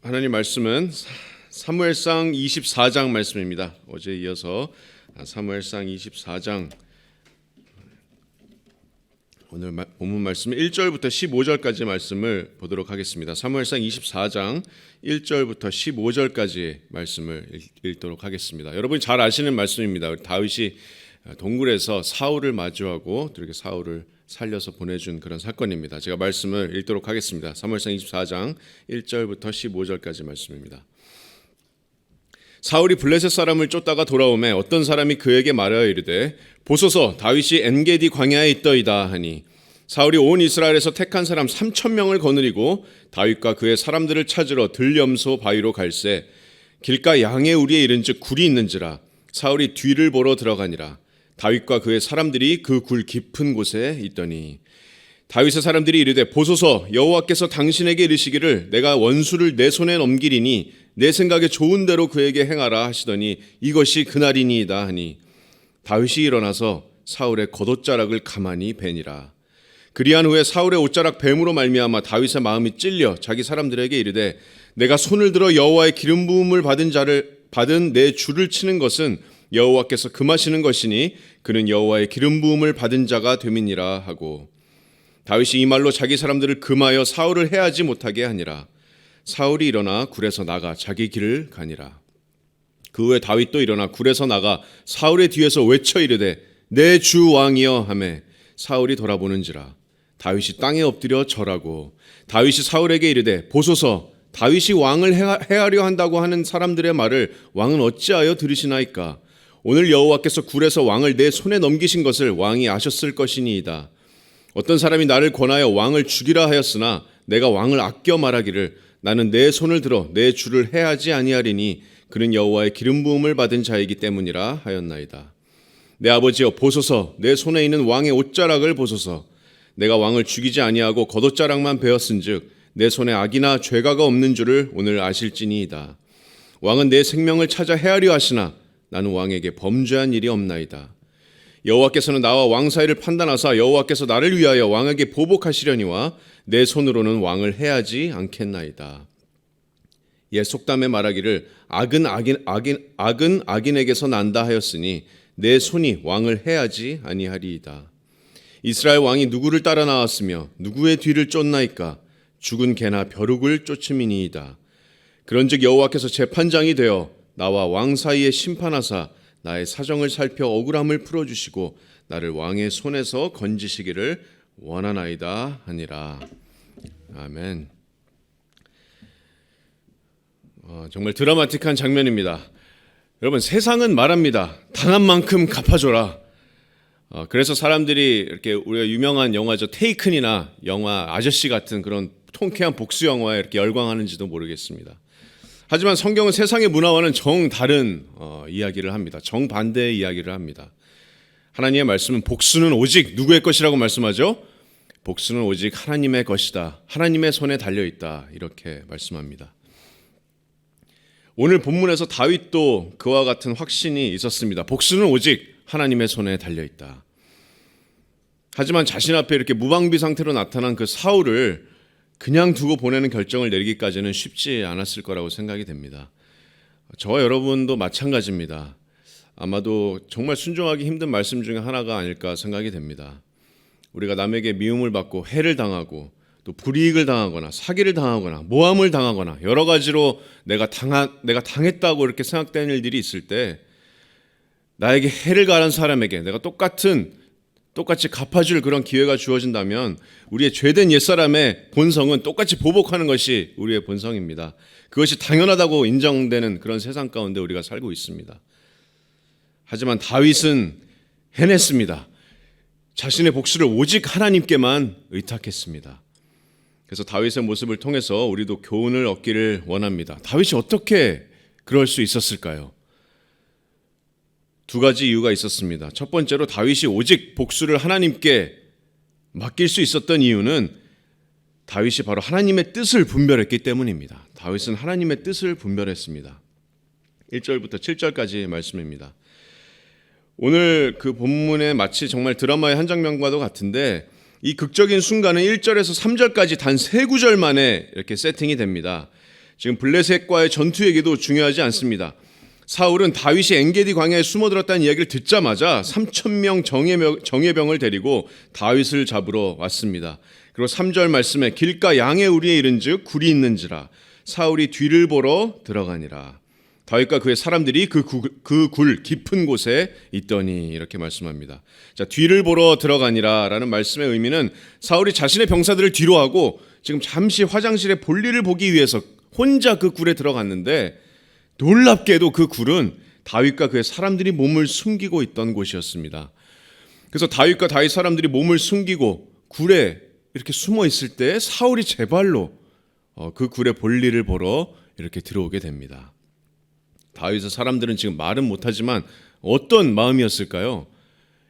하나님 말씀은 사무엘상 24장 말씀입니다. 어제 이어서 사무엘상 24장 오늘 본문 말씀 1절부터 15절까지 말씀을 보도록 하겠습니다. 사무엘상 24장 1절부터 15절까지 말씀을 읽도록 하겠습니다. 여러분이 잘 아시는 말씀입니다. 다윗이 동굴에서 사울을 마주하고 이렇게 사울을 살려서 보내준 그런 사건입니다. 제가 말씀을 읽도록 하겠습니다. 사무엘상 24장 1절부터 15절까지 말씀입니다. 사울이 블레셋 사람을 쫓다가 돌아오매 어떤 사람이 그에게 말하여 이르되 보소서 다윗이 엔게디 광야에 있더이다 하니 사울이 온 이스라엘에서 택한 사람 3,000명을 거느리고 다윗과 그의 사람들을 찾으러 들염소 바위로 갈새 길가 양의 우리에 이른즉 굴이 있는지라 사울이 뒤를 보러 들어가니라. 다윗과 그의 사람들이 그 굴 깊은 곳에 있더니 다윗의 사람들이 이르되 보소서 여호와께서 당신에게 이르시기를 내가 원수를 내 손에 넘기리니 내 생각에 좋은 대로 그에게 행하라 하시더니 이것이 그날이니이다 하니 다윗이 일어나서 사울의 겉옷자락을 가만히 베니라. 그리한 후에 사울의 옷자락 뱀으로 말미암아 다윗의 마음이 찔려 자기 사람들에게 이르되 내가 손을 들어 여호와의 기름 부음을 받은 내 주를 치는 것은 여호와께서 금하시는 것이니 그는 여호와의 기름 부음을 받은 자가 됨이니라 하고 다윗이 이 말로 자기 사람들을 금하여 사울을 해하지 못하게 하니라. 사울이 일어나 굴에서 나가 자기 길을 가니라. 그 후에 다윗도 일어나 굴에서 나가 사울의 뒤에서 외쳐 이르되 내 주 왕이여 하매 사울이 돌아보는지라 다윗이 땅에 엎드려 절하고 다윗이 사울에게 이르되 보소서 다윗이 왕을 해하려 한다고 하는 사람들의 말을 왕은 어찌하여 들으시나이까. 오늘 여호와께서 굴에서 왕을 내 손에 넘기신 것을 왕이 아셨을 것이니이다. 어떤 사람이 나를 권하여 왕을 죽이라 하였으나 내가 왕을 아껴 말하기를 나는 내 손을 들어 내 주를 해하지 아니하리니 그는 여호와의 기름 부음을 받은 자이기 때문이라 하였나이다. 내 아버지여 보소서 내 손에 있는 왕의 옷자락을 보소서. 내가 왕을 죽이지 아니하고 겉옷자락만 베었은즉 내 손에 악이나 죄가가 없는 줄을 오늘 아실지니이다. 왕은 내 생명을 찾아 해하려 하시나 나는 왕에게 범죄한 일이 없나이다. 여호와께서는 나와 왕 사이를 판단하사 여호와께서 나를 위하여 왕에게 보복하시려니와 내 손으로는 왕을 해하지 않겠나이다. 옛 속담에 말하기를 악은 악인에게서 난다 하였으니 내 손이 왕을 해하지 아니하리이다. 이스라엘 왕이 누구를 따라 나왔으며 누구의 뒤를 쫓나이까. 죽은 개나 벼룩을 쫓음이니이다. 그런즉 여호와께서 재판장이 되어 나와 왕 사이에 심판하사 나의 사정을 살펴 억울함을 풀어주시고 나를 왕의 손에서 건지시기를 원하나이다 하니라. 아멘. 정말 드라마틱한 장면입니다. 여러분 세상은 말합니다. 당한 만큼 갚아줘라. 그래서 사람들이 이렇게 우리가 유명한 영화죠. 테이큰이나 영화 아저씨 같은 그런 통쾌한 복수 영화에 이렇게 열광하는지도 모르겠습니다. 하지만 성경은 세상의 문화와는 정다른 이야기를 합니다. 정반대의 이야기를 합니다. 하나님의 말씀은 복수는 오직 누구의 것이라고 말씀하죠? 복수는 오직 하나님의 것이다. 하나님의 손에 달려있다. 이렇게 말씀합니다. 오늘 본문에서 다윗도 그와 같은 확신이 있었습니다. 복수는 오직 하나님의 손에 달려있다. 하지만 자신 앞에 이렇게 무방비 상태로 나타난 그 사울을 그냥 두고 보내는 결정을 내리기까지는 쉽지 않았을 거라고 생각이 됩니다. 저와 여러분도 마찬가지입니다. 아마도 정말 순종하기 힘든 말씀 중에 하나가 아닐까 생각이 됩니다. 우리가 남에게 미움을 받고 해를 당하고 또 불이익을 당하거나 사기를 당하거나 모함을 당하거나 여러 가지로 내가 당했다고 이렇게 생각되는 일들이 있을 때 나에게 해를 가한 사람에게 내가 똑같이 갚아줄 그런 기회가 주어진다면 우리의 죄된 옛사람의 본성은 똑같이 보복하는 것이 우리의 본성입니다. 그것이 당연하다고 인정되는 그런 세상 가운데 우리가 살고 있습니다. 하지만 다윗은 해냈습니다. 자신의 복수를 오직 하나님께만 의탁했습니다. 그래서 다윗의 모습을 통해서 우리도 교훈을 얻기를 원합니다. 다윗이 어떻게 그럴 수 있었을까요? 두 가지 이유가 있었습니다. 첫 번째로 다윗이 오직 복수를 하나님께 맡길 수 있었던 이유는 다윗이 바로 하나님의 뜻을 분별했기 때문입니다. 다윗은 하나님의 뜻을 분별했습니다. 1절부터 7절까지 말씀입니다. 오늘 그 본문에 마치 정말 드라마의 한 장면과도 같은데 이 극적인 순간은 1절에서 3절까지 단 3구절 만에 이렇게 세팅이 됩니다. 지금 블레셋과의 전투에게도 중요하지 않습니다. 사울은 다윗이 엔게디 광야에 숨어들었다는 이야기를 듣자마자 3,000명 정예병을 데리고 다윗을 잡으러 왔습니다. 그리고 3절 말씀에 길가 양의 우리에 이른즉 굴이 있는지라 사울이 뒤를 보러 들어가니라. 다윗과 그의 사람들이 그 굴 깊은 곳에 있더니 이렇게 말씀합니다. 자, 뒤를 보러 들어가니라 라는 말씀의 의미는 사울이 자신의 병사들을 뒤로 하고 지금 잠시 화장실에 볼일을 보기 위해서 혼자 그 굴에 들어갔는데 놀랍게도 그 굴은 다윗과 그의 사람들이 몸을 숨기고 있던 곳이었습니다. 그래서 다윗과 다윗 사람들이 몸을 숨기고 굴에 이렇게 숨어 있을 때 사울이 제 발로 그 굴에 볼일을 보러 이렇게 들어오게 됩니다. 다윗의 사람들은 지금 말은 못하지만 어떤 마음이었을까요?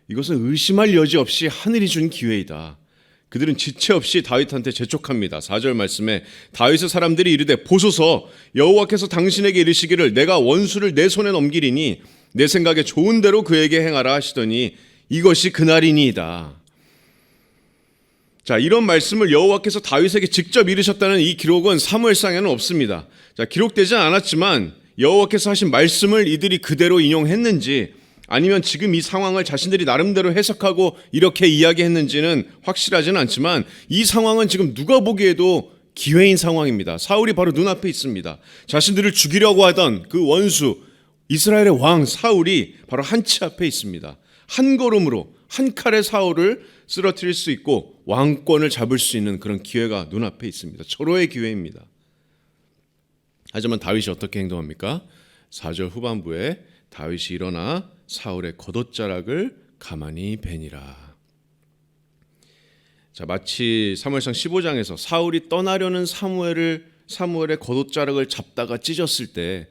이것은 의심할 여지 없이 하늘이 준 기회이다. 그들은 지체 없이 다윗한테 재촉합니다. 4절 말씀에 다윗의 사람들이 이르되 보소서 여호와께서 당신에게 이르시기를 내가 원수를 내 손에 넘기리니 내 생각에 좋은 대로 그에게 행하라 하시더니 이것이 그날이니이다. 자, 이런 말씀을 여호와께서 다윗에게 직접 이르셨다는 이 기록은 사무엘상에는 없습니다. 자, 기록되지 않았지만 여호와께서 하신 말씀을 이들이 그대로 인용했는지 아니면 지금 이 상황을 자신들이 나름대로 해석하고 이렇게 이야기했는지는 확실하지는 않지만 이 상황은 지금 누가 보기에도 기회인 상황입니다. 사울이 바로 눈앞에 있습니다. 자신들을 죽이려고 하던 그 원수 이스라엘의 왕 사울이 바로 한치 앞에 있습니다. 한 걸음으로 한 칼에 사울을 쓰러뜨릴 수 있고 왕권을 잡을 수 있는 그런 기회가 눈앞에 있습니다. 절호의 기회입니다. 하지만 다윗이 어떻게 행동합니까? 4절 후반부에 다윗이 일어나 사울의 겉옷자락을 가만히 베니라. 자, 마치 사무엘상 15장에서 사울이 떠나려는 사무엘의 겉옷자락을 잡다가 찢었을 때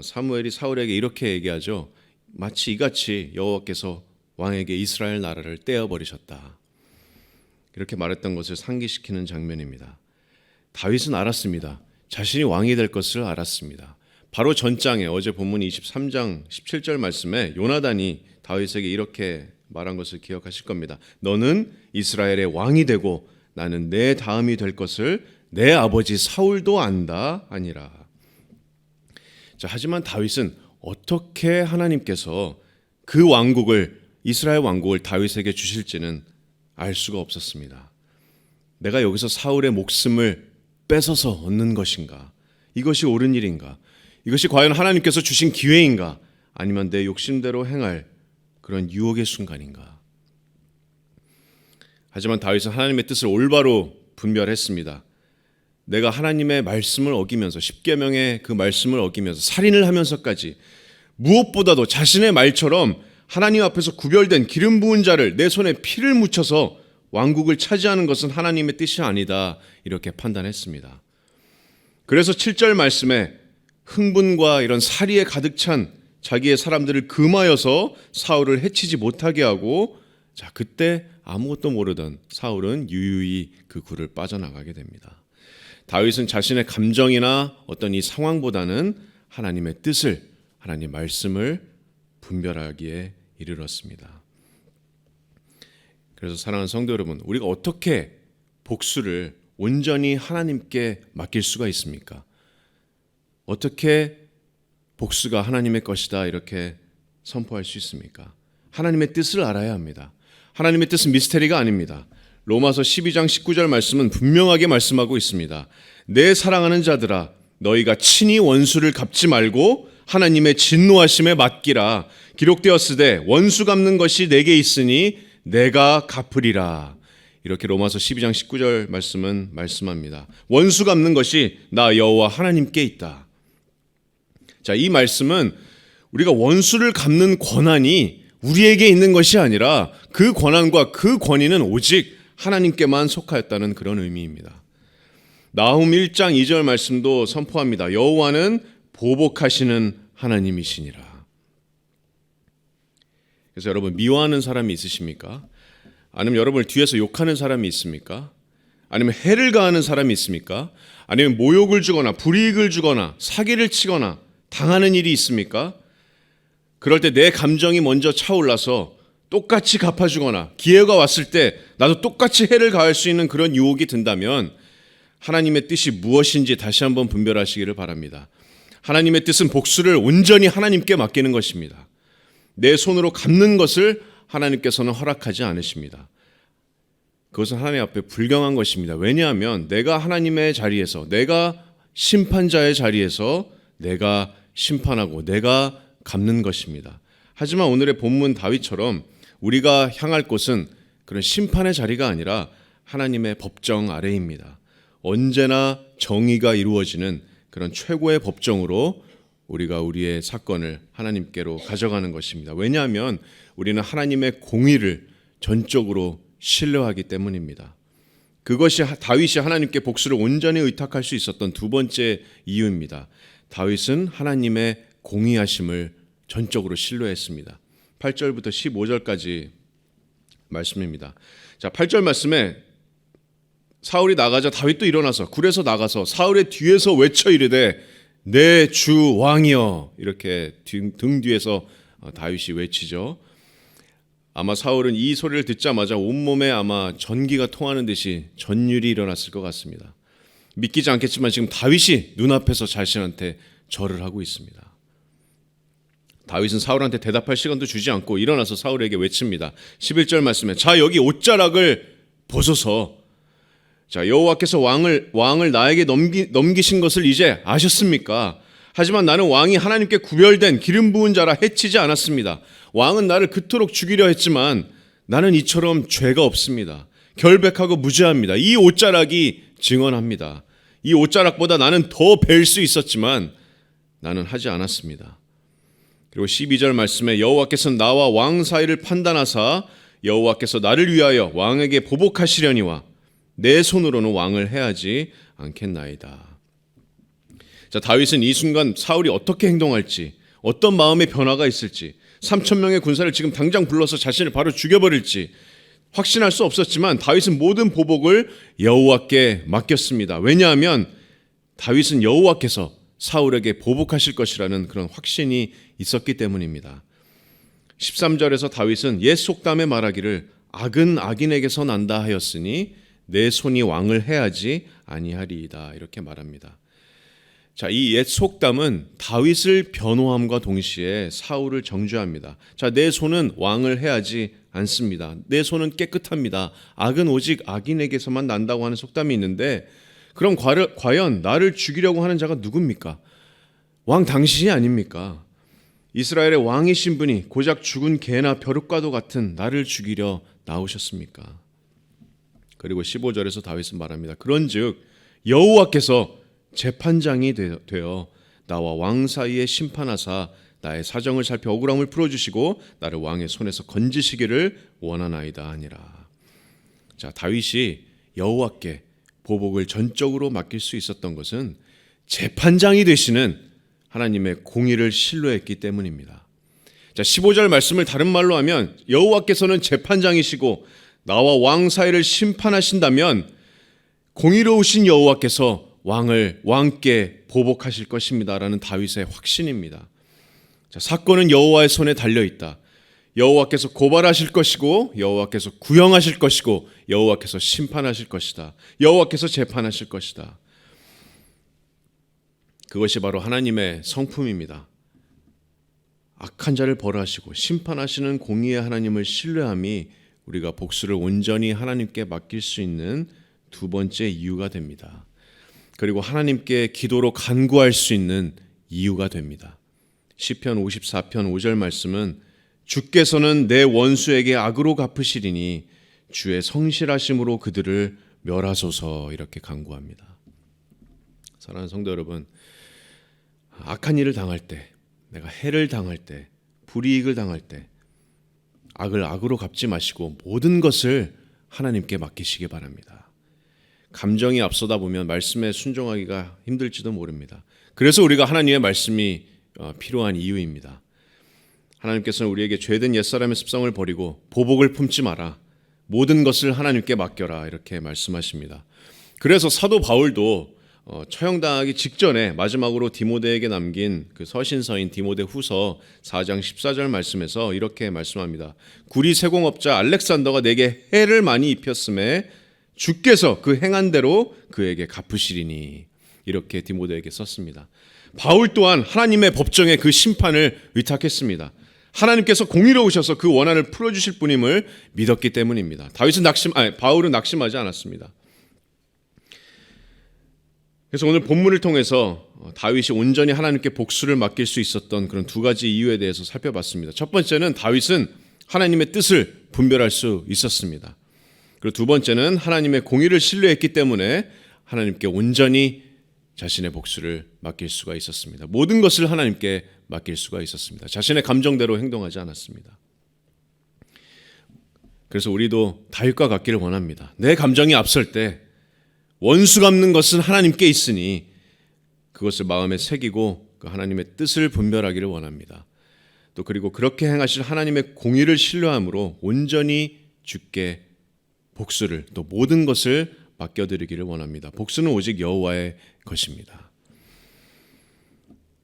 사무엘이 사울에게 이렇게 얘기하죠. 마치 이같이 여호와께서 왕에게 이스라엘 나라를 떼어버리셨다. 이렇게 말했던 것을 상기시키는 장면입니다. 다윗은 알았습니다. 자신이 왕이 될 것을 알았습니다. 바로 전장에 어제 본문 23장 17절 말씀에 요나단이 다윗에게 이렇게 말한 것을 기억하실 겁니다. 너는 이스라엘의 왕이 되고 나는 내 다음이 될 것을 내 아버지 사울도 안다 아니라. 자, 하지만 다윗은 어떻게 하나님께서 그 왕국을 이스라엘 왕국을 다윗에게 주실지는 알 수가 없었습니다. 내가 여기서 사울의 목숨을 뺏어서 얻는 것인가? 이것이 옳은 일인가? 이것이 과연 하나님께서 주신 기회인가? 아니면 내 욕심대로 행할 그런 유혹의 순간인가? 하지만 다윗은 하나님의 뜻을 올바로 분별했습니다. 내가 하나님의 말씀을 어기면서 십계명의 그 말씀을 어기면서 살인을 하면서까지 무엇보다도 자신의 말처럼 하나님 앞에서 구별된 기름 부은 자를 내 손에 피를 묻혀서 왕국을 차지하는 것은 하나님의 뜻이 아니다 이렇게 판단했습니다. 그래서 7절 말씀에 흥분과 이런 살이에 가득 찬 자기의 사람들을 금하여서 사울을 해치지 못하게 하고 자, 그때 아무것도 모르던 사울은 유유히 그 굴을 빠져나가게 됩니다. 다윗은 자신의 감정이나 어떤 이 상황보다는 하나님의 뜻을 하나님의 말씀을 분별하기에 이르렀습니다. 그래서 사랑하는 성도 여러분, 우리가 어떻게 복수를 온전히 하나님께 맡길 수가 있습니까? 어떻게 복수가 하나님의 것이다 이렇게 선포할 수 있습니까? 하나님의 뜻을 알아야 합니다. 하나님의 뜻은 미스테리가 아닙니다. 로마서 12장 19절 말씀은 분명하게 말씀하고 있습니다. 내 사랑하는 자들아 너희가 친히 원수를 갚지 말고 하나님의 진노하심에 맡기라. 기록되었으되 원수 갚는 것이 내게 있으니 내가 갚으리라. 이렇게 로마서 12장 19절 말씀은 말씀합니다. 원수 갚는 것이 나 여호와 하나님께 있다. 자, 이 말씀은 우리가 원수를 갚는 권한이 우리에게 있는 것이 아니라 그 권한과 그 권위는 오직 하나님께만 속하였다는 그런 의미입니다. 나훔 1장 2절 말씀도 선포합니다. 여호와는 보복하시는 하나님이시니라. 그래서 여러분 미워하는 사람이 있으십니까? 아니면 여러분을 뒤에서 욕하는 사람이 있습니까? 아니면 해를 가하는 사람이 있습니까? 아니면 모욕을 주거나 불이익을 주거나 사기를 치거나 당하는 일이 있습니까? 그럴 때 내 감정이 먼저 차올라서 똑같이 갚아주거나 기회가 왔을 때 나도 똑같이 해를 가할 수 있는 그런 유혹이 든다면 하나님의 뜻이 무엇인지 다시 한번 분별하시기를 바랍니다. 하나님의 뜻은 복수를 온전히 하나님께 맡기는 것입니다. 내 손으로 갚는 것을 하나님께서는 허락하지 않으십니다. 그것은 하나님 앞에 불경한 것입니다. 왜냐하면 내가 하나님의 자리에서, 내가 심판자의 자리에서 내가 심판하고 내가 갚는 것입니다. 하지만 오늘의 본문 다윗처럼 우리가 향할 곳은 그런 심판의 자리가 아니라 하나님의 법정 아래입니다. 언제나 정의가 이루어지는 그런 최고의 법정으로 우리가 우리의 사건을 하나님께로 가져가는 것입니다. 왜냐하면 우리는 하나님의 공의를 전적으로 신뢰하기 때문입니다. 그것이 다윗이 하나님께 복수를 온전히 의탁할 수 있었던 두 번째 이유입니다. 다윗은 하나님의 공의하심을 전적으로 신뢰했습니다. 8절부터 15절까지 말씀입니다. 자, 8절 말씀에 사울이 나가자 다윗도 일어나서 굴에서 나가서 사울의 뒤에서 외쳐 이르되 내 주 왕이여, 이렇게 등 뒤에서 다윗이 외치죠. 아마 사울은 이 소리를 듣자마자 온몸에 아마 전기가 통하는 듯이 전율이 일어났을 것 같습니다. 믿기지 않겠지만 지금 다윗이 눈앞에서 자신한테 절을 하고 있습니다. 다윗은 사울한테 대답할 시간도 주지 않고 일어나서 사울에게 외칩니다. 11절 말씀에 자, 여기 옷자락을 벗어서, 자, 여호와께서 왕을 나에게 넘기신 것을 이제 아셨습니까? 하지만 나는 왕이 하나님께 구별된 기름 부은 자라 해치지 않았습니다. 왕은 나를 그토록 죽이려 했지만 나는 이처럼 죄가 없습니다. 결백하고 무죄합니다. 이 옷자락이 증언합니다. 이 옷자락보다 나는 더 뵐 수 있었지만 나는 하지 않았습니다. 그리고 12절 말씀에 여호와께서 나와 왕 사이를 판단하사 여호와께서 나를 위하여 왕에게 보복하시려니와 내 손으로는 왕을 해하지 않겠나이다. 자, 다윗은 이 순간 사울이 어떻게 행동할지, 어떤 마음의 변화가 있을지, 3,000명의 군사를 지금 당장 불러서 자신을 바로 죽여버릴지 확신할 수 없었지만 다윗은 모든 보복을 여호와께 맡겼습니다. 왜냐하면 다윗은 여호와께서 사울에게 보복하실 것이라는 그런 확신이 있었기 때문입니다. 13절에서 다윗은 옛 속담에 말하기를 악은 악인에게서 난다 하였으니 내 손이 왕을 해하지 아니하리이다, 이렇게 말합니다. 자, 이 옛 속담은 다윗을 변호함과 동시에 사울을 정죄합니다. 자, 내 손은 왕을 해하지 않습니다. 내 손은 깨끗합니다. 악은 오직 악인에게서만 난다고 하는 속담이 있는데, 그럼 과연 나를 죽이려고 하는 자가 누굽니까? 왕 당신이 아닙니까? 이스라엘의 왕이신 분이 고작 죽은 개나 벼룩과도 같은 나를 죽이려 나오셨습니까? 그리고 15절에서 다윗은 말합니다. 그런즉 여호와께서 재판장이 되어 나와 왕 사이에 심판하사 나의 사정을 살펴 억울함을 풀어주시고 나를 왕의 손에서 건지시기를 원하나이다 하니라. 자, 다윗이 여호와께 보복을 전적으로 맡길 수 있었던 것은 재판장이 되시는 하나님의 공의를 신뢰했기 때문입니다. 자, 15절 말씀을 다른 말로 하면 여호와께서는 재판장이시고 나와 왕 사이를 심판하신다면 공의로우신 여호와께서 왕께 보복하실 것입니다라는 다윗의 확신입니다. 자, 사건은 여호와의 손에 달려 있다. 여호와께서 고발하실 것이고 여호와께서 구형하실 것이고 여호와께서 심판하실 것이다. 여호와께서 재판하실 것이다. 그것이 바로 하나님의 성품입니다. 악한 자를 벌하시고 심판하시는 공의의 하나님을 신뢰함이 우리가 복수를 온전히 하나님께 맡길 수 있는 두 번째 이유가 됩니다. 그리고 하나님께 기도로 간구할 수 있는 이유가 됩니다. 시편 54편 5절 말씀은 주께서는 내 원수에게 악으로 갚으시리니 주의 성실하심으로 그들을 멸하소서, 이렇게 간구합니다. 사랑하는 성도 여러분, 악한 일을 당할 때, 내가 해를 당할 때, 불이익을 당할 때 악을 악으로 갚지 마시고 모든 것을 하나님께 맡기시기 바랍니다. 감정이 앞서다 보면 말씀에 순종하기가 힘들지도 모릅니다. 그래서 우리가 하나님의 말씀이 필요한 이유입니다. 하나님께서는 우리에게 죄된 옛사람의 습성을 버리고 보복을 품지 마라, 모든 것을 하나님께 맡겨라, 이렇게 말씀하십니다. 그래서 사도 바울도 처형당하기 직전에 마지막으로 디모데에게 남긴 그 서신서인 디모데 후서 4장 14절 말씀에서 이렇게 말씀합니다. 구리 세공업자 알렉산더가 내게 해를 많이 입혔음에 주께서 그 행한 대로 그에게 갚으시리니. 이렇게 디모데에게 썼습니다. 바울 또한 하나님의 법정의 그 심판을 의탁했습니다. 하나님께서 공의로우셔서 그 원한을 풀어주실 분임을 믿었기 때문입니다. 바울은 낙심하지 않았습니다. 그래서 오늘 본문을 통해서 다윗이 온전히 하나님께 복수를 맡길 수 있었던 그런 두 가지 이유에 대해서 살펴봤습니다. 첫 번째는 다윗은 하나님의 뜻을 분별할 수 있었습니다. 그리고 두 번째는 하나님의 공의를 신뢰했기 때문에 하나님께 온전히 자신의 복수를 맡길 수가 있었습니다. 모든 것을 하나님께 맡길 수가 있었습니다. 자신의 감정대로 행동하지 않았습니다. 그래서 우리도 다윗과 같기를 원합니다. 내 감정이 앞설 때 원수 갚는 것은 하나님께 있으니 그것을 마음에 새기고 그 하나님의 뜻을 분별하기를 원합니다. 또 그리고 그렇게 행하실 하나님의 공의를 신뢰함으로 온전히 주께 복수를 또 모든 것을 맡겨드리기를 원합니다. 복수는 오직 여호와의 것입니다.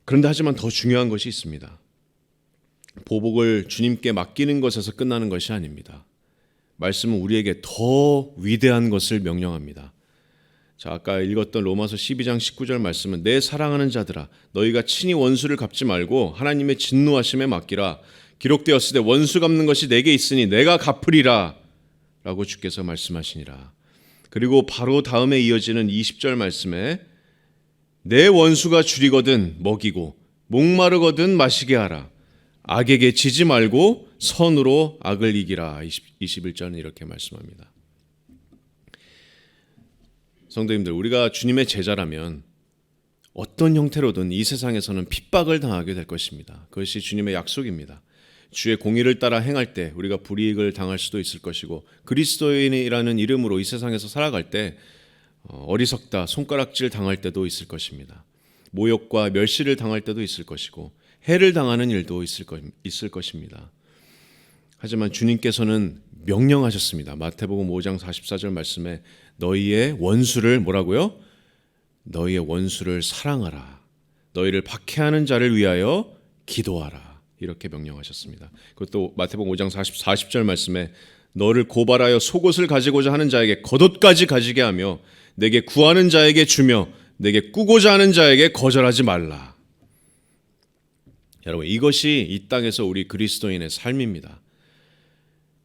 그런데 하지만 더 중요한 것이 있습니다. 보복을 주님께 맡기는 것에서 끝나는 것이 아닙니다. 말씀은 우리에게 더 위대한 것을 명령합니다. 자, 아까 읽었던 로마서 12장 19절 말씀은 내 사랑하는 자들아 너희가 친히 원수를 갚지 말고 하나님의 진노하심에 맡기라. 기록되었으되 원수 갚는 것이 내게 있으니 내가 갚으리라 라고 주께서 말씀하시니라. 그리고 바로 다음에 이어지는 20절 말씀에 내 원수가 줄이거든 먹이고 목마르거든 마시게 하라. 악에게 지지 말고 선으로 악을 이기라. 21절은 이렇게 말씀합니다. 성도님들, 우리가 주님의 제자라면 어떤 형태로든 이 세상에서는 핍박을 당하게 될 것입니다. 그것이 주님의 약속입니다. 주의 공의를 따라 행할 때 우리가 불이익을 당할 수도 있을 것이고 그리스도인이라는 이름으로 이 세상에서 살아갈 때 어리석다, 손가락질 당할 때도 있을 것입니다. 모욕과 멸시를 당할 때도 있을 것이고 해를 당하는 일도 있을 것입니다. 하지만 주님께서는 명령하셨습니다. 마태복음 5장 44절 말씀에 너희의 원수를 뭐라고요? 너희의 원수를 사랑하라. 너희를 박해하는 자를 위하여 기도하라. 이렇게 명령하셨습니다. 그것도 마태복음 5장 40절 말씀에 너를 고발하여 속옷을 가지고자 하는 자에게 겉옷까지 가지게 하며 내게 구하는 자에게 주며 내게 꾸고자 하는 자에게 거절하지 말라. 여러분, 이것이 이 땅에서 우리 그리스도인의 삶입니다.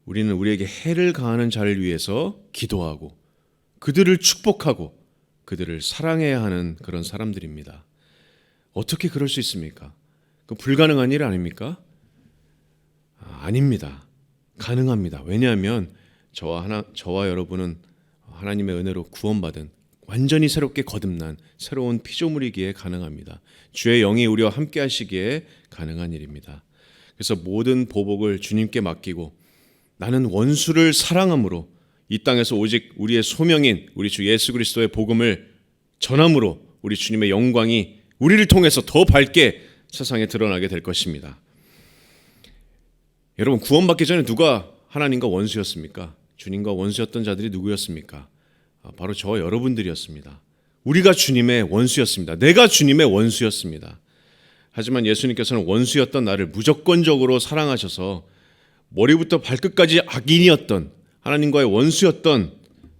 우리는 우리에게 해를 가하는 자를 위해서 기도하고 그들을 축복하고 그들을 사랑해야 하는 그런 사람들입니다. 어떻게 그럴 수 있습니까? 그 불가능한 일 아닙니까? 아닙니다. 가능합니다. 왜냐하면 저와 여러분은 하나님의 은혜로 구원받은 완전히 새롭게 거듭난 새로운 피조물이기에 가능합니다. 주의 영이 우리와 함께 하시기에 가능한 일입니다. 그래서 모든 보복을 주님께 맡기고 나는 원수를 사랑함으로 이 땅에서 오직 우리의 소명인 우리 주 예수 그리스도의 복음을 전함으로 우리 주님의 영광이 우리를 통해서 더 밝게 세상에 드러나게 될 것입니다. 여러분, 구원받기 전에 누가 하나님과 원수였습니까? 주님과 원수였던 자들이 누구였습니까? 바로 저와 여러분들이었습니다. 우리가 주님의 원수였습니다. 내가 주님의 원수였습니다. 하지만 예수님께서는 원수였던 나를 무조건적으로 사랑하셔서 머리부터 발끝까지 악인이었던 하나님과의 원수였던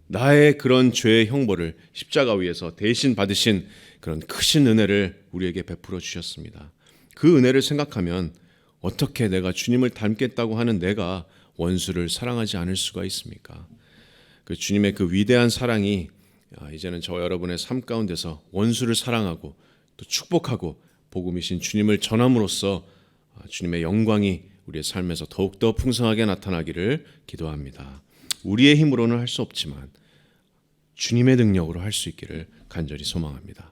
나의 그런 죄의 형벌을 십자가 위에서 대신 받으신 그런 크신 은혜를 우리에게 베풀어 주셨습니다. 그 은혜를 생각하면 어떻게 내가 주님을 닮겠다고 하는 내가 원수를 사랑하지 않을 수가 있습니까? 그 주님의 그 위대한 사랑이 이제는 저와 여러분의 삶 가운데서 원수를 사랑하고 또 축복하고 복음이신 주님을 전함으로써 주님의 영광이 우리의 삶에서 더욱더 풍성하게 나타나기를 기도합니다. 우리의 힘으로는 할 수 없지만 주님의 능력으로 할 수 있기를 간절히 소망합니다.